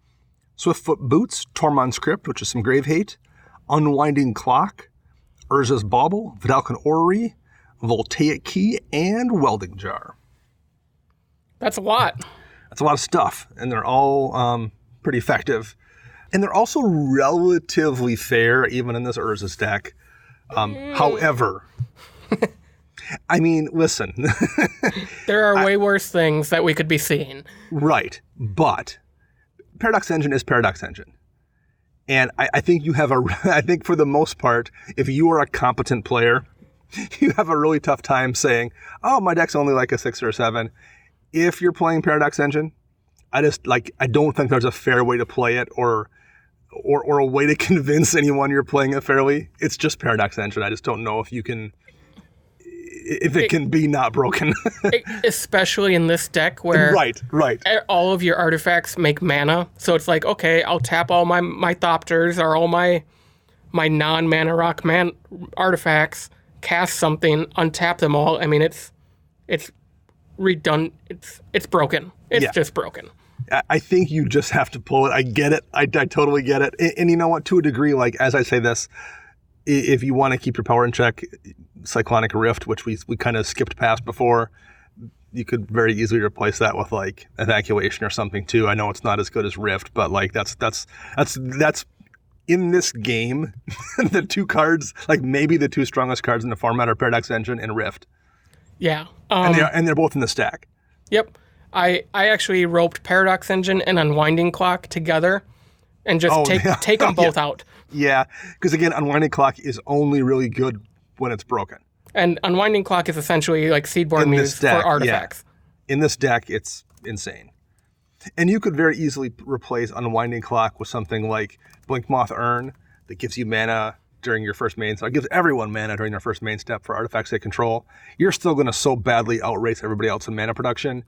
Swiftfoot Boots, Tormod's Crypt, which is some grave hate. Unwinding Clock, Urza's Bauble, Vidalcan Orrery, Voltaic Key, and Welding Jar. That's a lot. That's a lot of stuff, and they're all pretty effective. And they're also relatively fair, even in this Urza stack. However, I mean, listen. There are way worse things that we could be seeing. Right, but Paradox Engine is Paradox Engine. And I think I think for the most part, if you are a competent player, you have a really tough time saying, oh, my deck's only like a 6 or a 7. If you're playing Paradox Engine, I don't think there's a fair way to play it or a way to convince anyone you're playing it fairly. It's just Paradox Engine. I just don't know if it can be not broken. Especially in this deck where right. all of your artifacts make mana. So it's like, okay, I'll tap all my Thopters or all my non-mana rock artifacts, cast something, untap them all. I mean, it's redundant. It's broken. It's just broken. I think you just have to pull it. I get it. I totally get it. And you know what? To a degree, like, as I say this, if you want to keep your power in check, Cyclonic Rift, which we kind of skipped past before, you could very easily replace that with like Evacuation or something too. I know it's not as good as Rift, but like that's in this game, the two cards, like maybe the two strongest cards in the format are Paradox Engine and Rift. Yeah. And they're both in the stack. Yep. I actually roped Paradox Engine and Unwinding Clock together and just take them both out. Yeah, because again, Unwinding Clock is only really good when it's broken. And Unwinding Clock is essentially like Seedborn Muse for artifacts. Yeah. In this deck, it's insane. And you could very easily replace Unwinding Clock with something like Blink Moth Urn that gives you mana during your first main step. It gives everyone mana during their first main step for artifacts they control. You're still going to so badly outrace everybody else in mana production,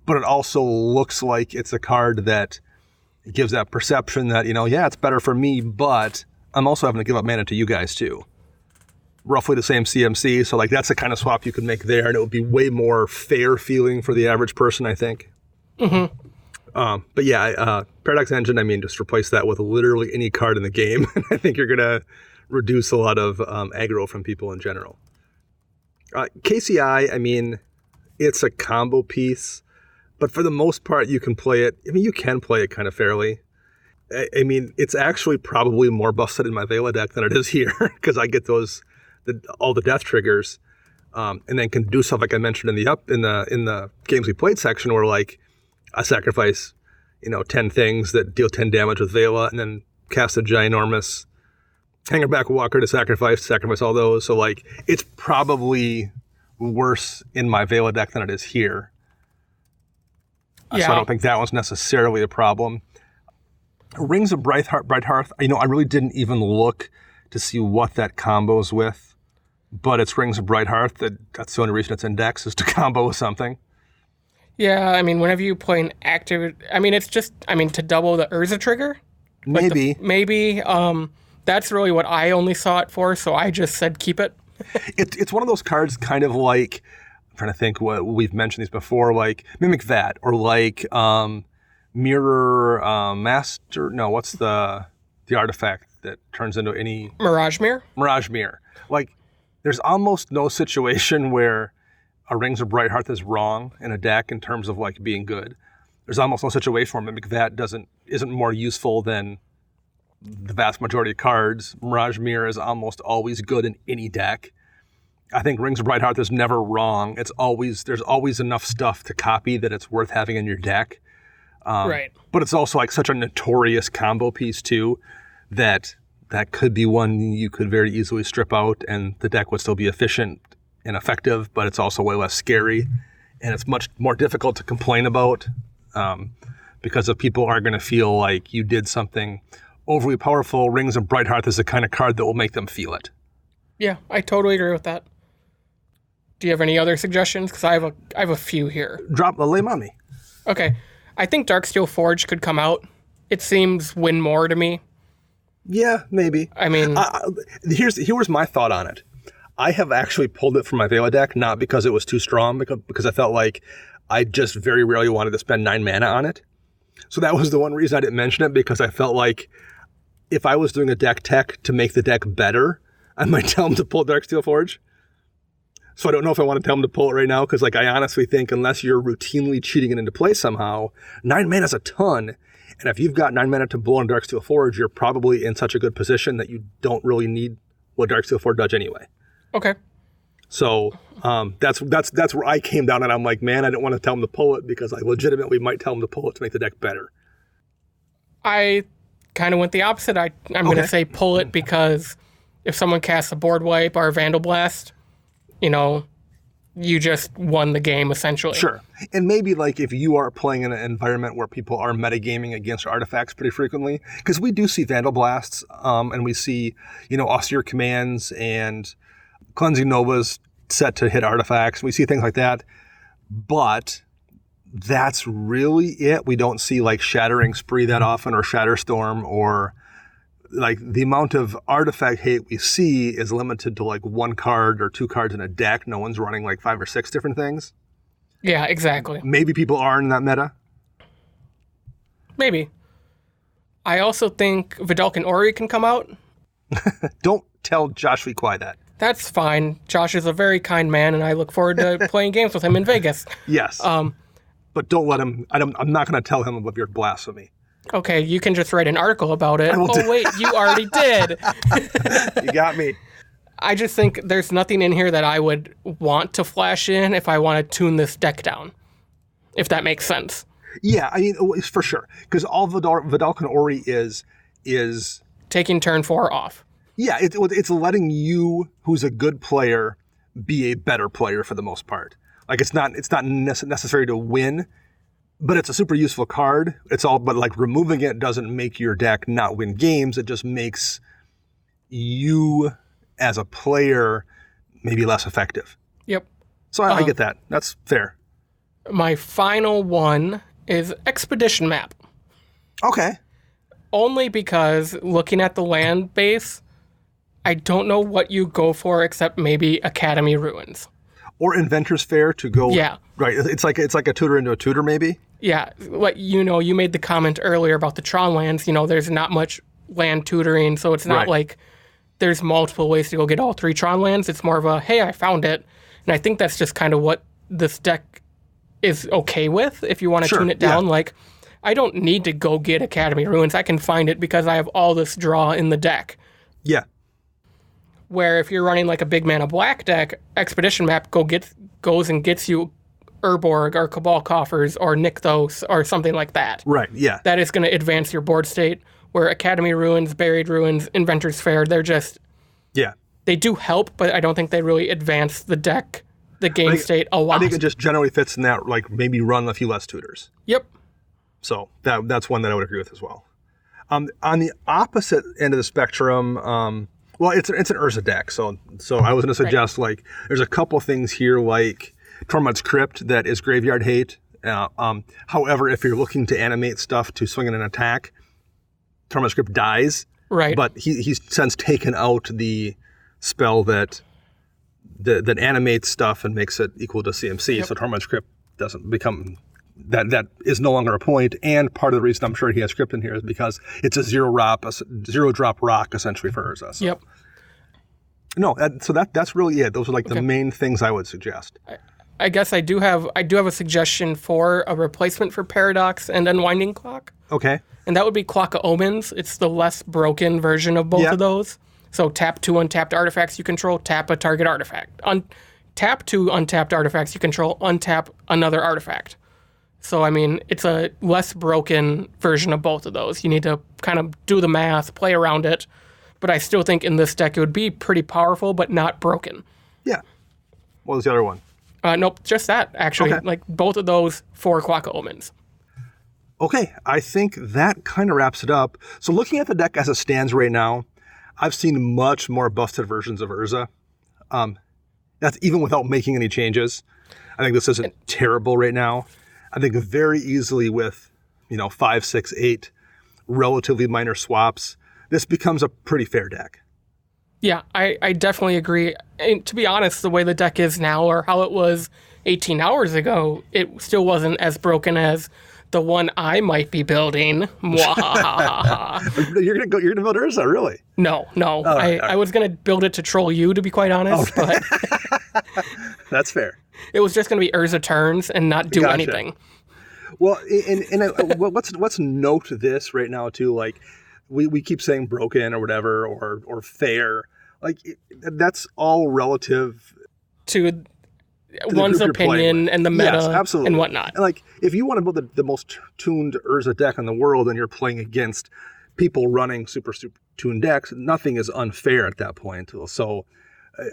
but it also looks like it's a card that gives that perception that, it's better for me, but I'm also having to give up mana to you guys too. Roughly the same CMC, so like that's the kind of swap you could make there, and it would be way more fair feeling for the average person, I think. Mm-hmm. But yeah, Paradox Engine, I mean, just replace that with literally any card in the game, and I think you're going to reduce a lot of aggro from people in general. KCI, I mean, it's a combo piece, but for the most part, you can play it. I mean, you can play it kind of fairly. I mean, it's actually probably more busted in my Vela deck than it is here, because I get all the death triggers, and then can do stuff like I mentioned in the games we played section, where like I sacrifice 10 things that deal 10 damage with Vela, and then cast a ginormous Hangerback Walker to sacrifice all those. So like it's probably worse in my Vela deck than it is here. Yeah. So I don't think that one's necessarily a problem. Rings of Bright Hearth, I really didn't even look to see what that combos with, but it's Rings of Bright Hearth. That's the only reason it's in decks, is to combo with something. Yeah, I mean, whenever you play an active, I mean, it's just, to double the Urza trigger. Maybe. Maybe. That's really what I only saw it for, so I just said keep it. It's one of those cards kind of like, I'm trying to think what we've mentioned these before, like Mimic Vat, or like Mirror Master, no, what's the artifact that turns into any... Mirage Mirror? Mirage Mirror. Like, there's almost no situation where a Rings of Bright Hearth is wrong in a deck in terms of like being good. There's almost no situation where Mimic Vat isn't more useful than the vast majority of cards. Mirage Mirror is almost always good in any deck. I think Rings of Bright Hearth is never wrong. There's always enough stuff to copy that it's worth having in your deck. Right. But it's also like such a notorious combo piece too, that could be one you could very easily strip out and the deck would still be efficient and effective, but it's also way less scary, and it's much more difficult to complain about because if people are going to feel like you did something overly powerful. Rings of Bright Hearth is the kind of card that will make them feel it. Yeah, I totally agree with that. Do you have any other suggestions? Because I have a few here. Lay them on me. Okay. I think Darksteel Forge could come out. It seems win more to me. Yeah, maybe. I mean... Here's my thought on it. I have actually pulled it from my Vela deck, not because it was too strong, because I felt like I just very rarely wanted to spend 9 mana on it. So that was the one reason I didn't mention it, because I felt like if I was doing a deck tech to make the deck better, I might tell him to pull Darksteel Forge. So I don't know if I want to tell him to pull it right now, because I honestly think unless you're routinely cheating it into play somehow, 9 mana is a ton. And if you've got 9 mana to blow on Darksteel Forge, you're probably in such a good position that you don't really need what Darksteel Forge does anyway. Okay. So that's where I came down, and I'm like, man, I don't want to tell him to pull it because I legitimately might tell him to pull it to make the deck better. I kind of went the opposite. I'm going to say pull it because if someone casts a Board Wipe or a Vandal Blast, you you just won the game, essentially. Sure. And maybe like if you are playing in an environment where people are metagaming against artifacts pretty frequently, because we do see Vandal Blasts, and we see, austere commands and cleansing novas set to hit artifacts. We see things like that. But that's really it. We don't see like Shattering Spree that often, or Shatterstorm, or like the amount of artifact hate we see is limited to like 1 card or 2 cards in a deck. No one's running like 5 or 6 different things. Yeah, exactly. Maybe people are in that meta. Maybe. I also think Vidalcan Ori can come out. Don't tell Josh Weequay that. That's fine. Josh is a very kind man, and I look forward to playing games with him in Vegas. Yes. But don't let him. I'm not going to tell him of your blasphemy. Okay, you can just write an article about it. Wait, you already did. You got me. I just think there's nothing in here that I would want to flash in if I want to tune this deck down, if that makes sense. Yeah, I mean, for sure. Because all Vidalcan Ori is taking turn 4 off. Yeah, it's letting you, who's a good player, be a better player for the most part. Like it's not necessary to win, but it's a super useful card. But like removing it doesn't make your deck not win games. It just makes you as a player maybe less effective. Yep. So I get that. That's fair. My final one is Expedition Map. Okay. Only because looking at the land base, I don't know what you go for except maybe Academy Ruins. Or Inventor's Fair to go. Yeah. Right. It's like a tutor into a tutor, maybe. Yeah. Like, you made the comment earlier about the Tron lands. There's not much land tutoring, so it's not like there's multiple ways to go get all 3 Tron lands. It's more of a, hey, I found it. And I think that's just kind of what this deck is okay with if you want to tune it down. Yeah. Like, I don't need to go get Academy Ruins. I can find it because I have all this draw in the deck. Yeah. Where if you're running like a big mana black deck, Expedition Map goes and gets you Urborg or Cabal Coffers or Nykthos or something like that. Right, yeah. That is going to advance your board state. Where Academy Ruins, Buried Ruins, Inventor's Fair, they're just... Yeah. They do help, but I don't think they really advance the deck, the game state a lot. I think it just generally fits in that, like, maybe run a few less tutors. Yep. So that's one that I would agree with as well. On the opposite end of the spectrum... well, it's an Urza deck, so I was going to suggest, like, there's a couple things here, like Tormod's Crypt that is graveyard hate. However, if you're looking to animate stuff to swing in an attack, Tormod's Crypt dies. Right. But he's since taken out the spell that animates stuff and makes it equal to CMC, so Tormod's Crypt doesn't become... That is no longer a point, and part of the reason I'm sure he has Crypt in here is because it's a zero drop rock essentially for Urza. So. Yep. No, so that's really it. Those are like the main things I would suggest. I guess I do have a suggestion for a replacement for Paradox and Unwinding Clock. Okay. And that would be Clock of Omens. It's the less broken version of both of those. So tap 2 untapped artifacts you control, tap a target artifact. Tap 2 untapped artifacts you control, untap another artifact. So, I mean, it's a less broken version of both of those. You need to kind of do the math, play around it. But I still think in this deck it would be pretty powerful, but not broken. Yeah. What was the other one? Nope, just that, actually. Okay. Like, both of those for Clock of Omens. Okay, I think that kind of wraps it up. So looking at the deck as it stands right now, I've seen much more busted versions of Urza. That's even without making any changes. I think this isn't terrible right now. I think very easily with, 5, 6, 8 relatively minor swaps, this becomes a pretty fair deck. Yeah, I definitely agree. And to be honest, the way the deck is now or how it was 18 hours ago, it still wasn't as broken as the one I might be building. You're gonna build Urza, really? No. Oh, I was gonna build it to troll you, to be quite honest. But that's fair. It was just gonna be Urza turns and not do anything. Well, and let's note this right now too. Like we keep saying broken or whatever or fair. Like that's all relative to one's opinion and the meta and whatnot. And like, if you want to build the most tuned Urza deck in the world and you're playing against people running super tuned decks, nothing is unfair at that point. So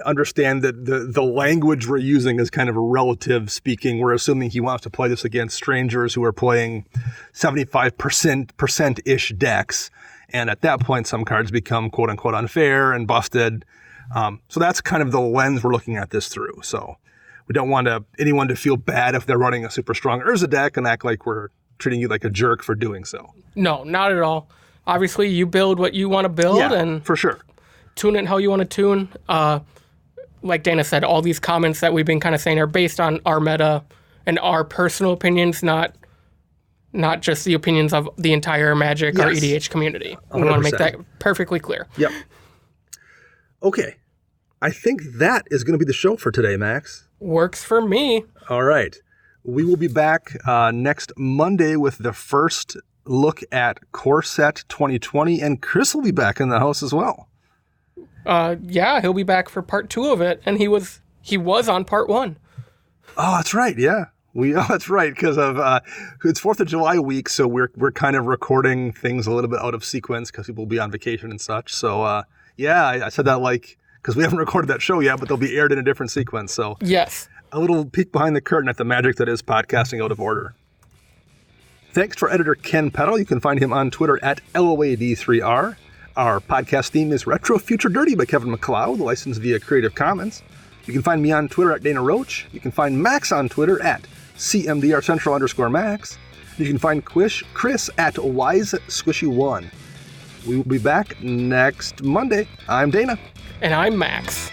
understand that the language we're using is kind of relative speaking. We're assuming he wants to play this against strangers who are playing 75%-ish decks. And at that point, some cards become quote unquote unfair and busted. So that's kind of the lens we're looking at this through. So we don't want anyone to feel bad if they're running a super strong Urza deck and act like we're treating you like a jerk for doing so. No, not at all. Obviously, you build what you want to build, and for sure, tune it how you want to tune. Like Dana said, all these comments that we've been kind of saying are based on our meta and our personal opinions, not just the opinions of the entire Magic or EDH community. 100%. We want to make that perfectly clear. Yep. Okay. I think that is going to be the show for today, Max. Works for me. All right. We will be back next Monday with the first look at Core Set 2020, and Chris will be back in the house as well. Yeah, he'll be back for part 2 of it, and he was on part 1. Oh, that's right. Yeah, that's right, because of it's 4th of July week, so we're kind of recording things a little bit out of sequence because people will be on vacation and such. So yeah, I said that because we haven't recorded that show yet, but they'll be aired in a different sequence. So yes, a little peek behind the curtain at the magic that is podcasting out of order. Thanks to our editor Ken Peddle. You can find him on Twitter at LOAD3R. Our podcast theme is Retro Future Dirty by Kevin MacLeod, licensed via Creative Commons. You can find me on Twitter at Dana Roach. You can find Max on Twitter at CMDRCentral_Max. You can find Chris at WiseSquishy1. We will be back next Monday. I'm Dana. And I'm Max.